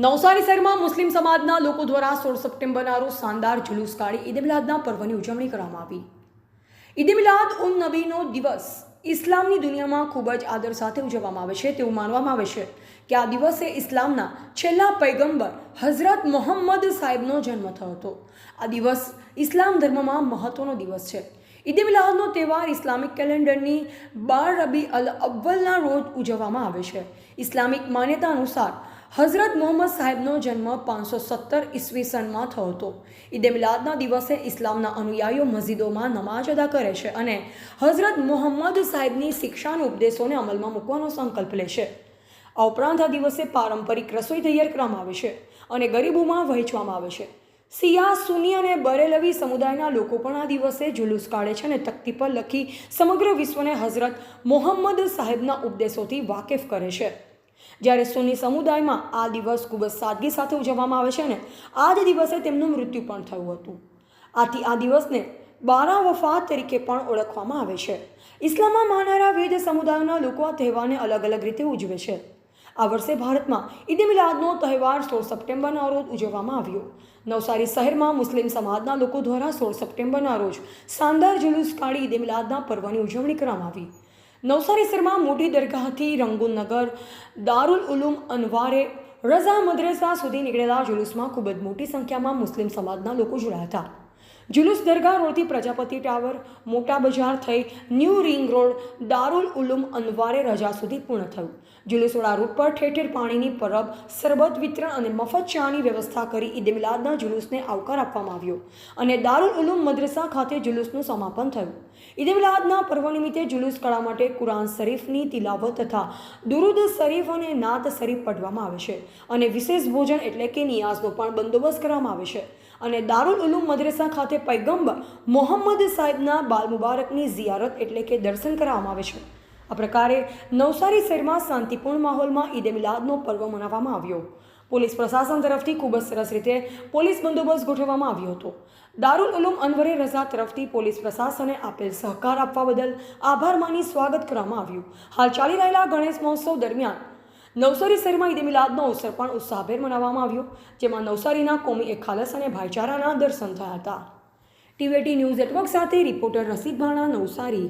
નવસારી શહેરમાં મુસ્લિમ સમાજના લોકો દ્વારા 16 સપ્ટેમ્બરના રોજ શાનદાર જુલુસ કાઢી ઈદ મિલાદના પર્વની ઉજવણી કરવામાં આવી। ઈદ મિલાદ ઉન નબીનો દિવસ ઇસ્લામની દુનિયામાં ખૂબ જ આદર સાથે ઉજવવામાં આવે છે। તેવું માનવામાં આવે છે કે આ દિવસે ઇસ્લામના છેલ્લા પૈગંબર હઝરત મોહમ્મદ સાહેબનો જન્મ થયો હતો। આ દિવસ ઇસ્લામ ધર્મમાં મહત્વનો દિવસ છે। ઈદ મિલાદનો તહેવાર ઇસ્લામિક કેલેન્ડરની 12 રબી અલ અવ્વલના રોજ ઉજવવામાં આવે છે। ઇસ્લામિક માન્યતા અનુસાર હઝરત મોહમ્મદ સાહેબનો જન્મ 517 ઈસવીસનમાં થયો હતો। ઈદ મિલાદના દિવસે ઇસ્લામના અનુયાયીઓ મસ્જિદોમાં નમાઝ અદા કરે છે અને હઝરત મોહમ્મદ સાહેબની શિક્ષાના ઉપદેશોને અમલમાં મૂકવાનો સંકલ્પ લે છે। આ ઉપરાંત આ દિવસે પારંપરિક રસોઈ તૈયાર કરવામાં આવે છે અને ગરીબોમાં વહેંચવામાં આવે છે। શિયા, સુન્ની અને બરેલવી સમુદાયના લોકો પણ આ દિવસે જુલુસ કાઢે છે અને તખ્તી પર લખી સમગ્ર વિશ્વને હઝરત મોહમ્મદ સાહેબના ઉપદેશોથી વાકેફ કરે છે। જ્યારે સુન્ની સમુદાયમાં આ દિવસ ખૂબ જ સાદગી સાથે ઉજવવામાં આવે છે અને આ જ દિવસે તેમનું મૃત્યુ પણ થયું હતું। આથી આ દિવસને બારા વફાત તરીકે પણ ઓળખવામાં આવે છે। ઇસ્લામમાં માનનારા વિવિધ સમુદાયોના લોકો આ તહેવારને અલગ અલગ રીતે ઉજવે છે। આ વર્ષે ભારતમાં ઈદ મિલાદનો તહેવાર 16 સપ્ટેમ્બરના રોજ ઉજવવામાં આવ્યો। નવસારી શહેરમાં મુસ્લિમ સમાજના લોકો દ્વારા 16 સપ્ટેમ્બરના રોજ શાનદાર જુલુસ કાઢી ઈદ મિલાદના પર્વની ઉજવણી કરવામાં આવી। નવસારી શહેરમાં મોટી દરગાહથી રંગૂન નગર દારુલ ઉલૂમ અનવારે રઝા મદ્રેસા સુધી નીકળેલા જુલુસમાં ખૂબ જ મોટી સંખ્યામાં મુસ્લિમ સમાજના લોકો જોડાયા હતા। જુલુસ દરગાહ રોડથી પ્રજાપતિ ટાવર, મોટા બજાર થઈ ન્યૂ રિંગ રોડ, દારુલ ઉલૂમ અનવારે રજા સુધી પૂર્ણ થયું। જુલુસવાળા રૂટ પર ઠેર ઠેર પાણીની પરબ, શરબત વિતરણ અને મફત ચાની વ્યવસ્થા કરી ઈદ મિલાદના જુલુસને આવકાર આપવામાં આવ્યો અને દારુલ ઉલૂમ મદ્રેસા ખાતે જુલુસનું સમાપન થયું। ઈદ મિલાદના પર્વ નિમિત્તે જુલુસ કાઢવા માટે કુરાન શરીફની તિલાવત તથા દુરૂદ શરીફ અને નાત શરીફ પઢવામાં આવે છે અને વિશેષ ભોજન એટલે કે નિયાઝનો પણ બંદોબસ્ત કરવામાં આવે છે અને દારુલ ઉલૂમ મદ્રેસા ખાતે પૈગંબર મોહમ્મદ સાહેબના બાલ મુબારકની ઝિયારત એટલે કે દર્શન કરવામાં આવે છે। આ પ્રકારે નવસારી શહેરમાં શાંતિપૂર્ણ માહોલમાં ઈદ મિલાદનો પર્વ મનાવવામાં આવ્યો। પોલીસ પ્રશાસન તરફથી ખૂબ જ સરસ રીતે પોલીસ બંદોબસ્ત ગોઠવવામાં આવ્યો હતો। દારુલ ઉલૂમ અનવરે રઝા તરફથી પોલીસ પ્રશાસને આપેલ સહકાર આપવા બદલ આભાર માની સ્વાગત કરવામાં આવ્યું। હાલ ચાલી રહેલા ગણેશ મહોત્સવ દરમિયાન નવસારી શહેરમાં ઈદ મિલાદનો અવસર પણ ઉત્સાહભેર મનાવવામાં આવ્યો, જેમાં નવસારીના કોમી ખાલસ અને ભાઈચારાના દર્શન થયા હતા। ટીવીટી ન્યૂઝ નેટવર્ક સાથે રિપોર્ટર રસીદ ભાણા, નવસારી।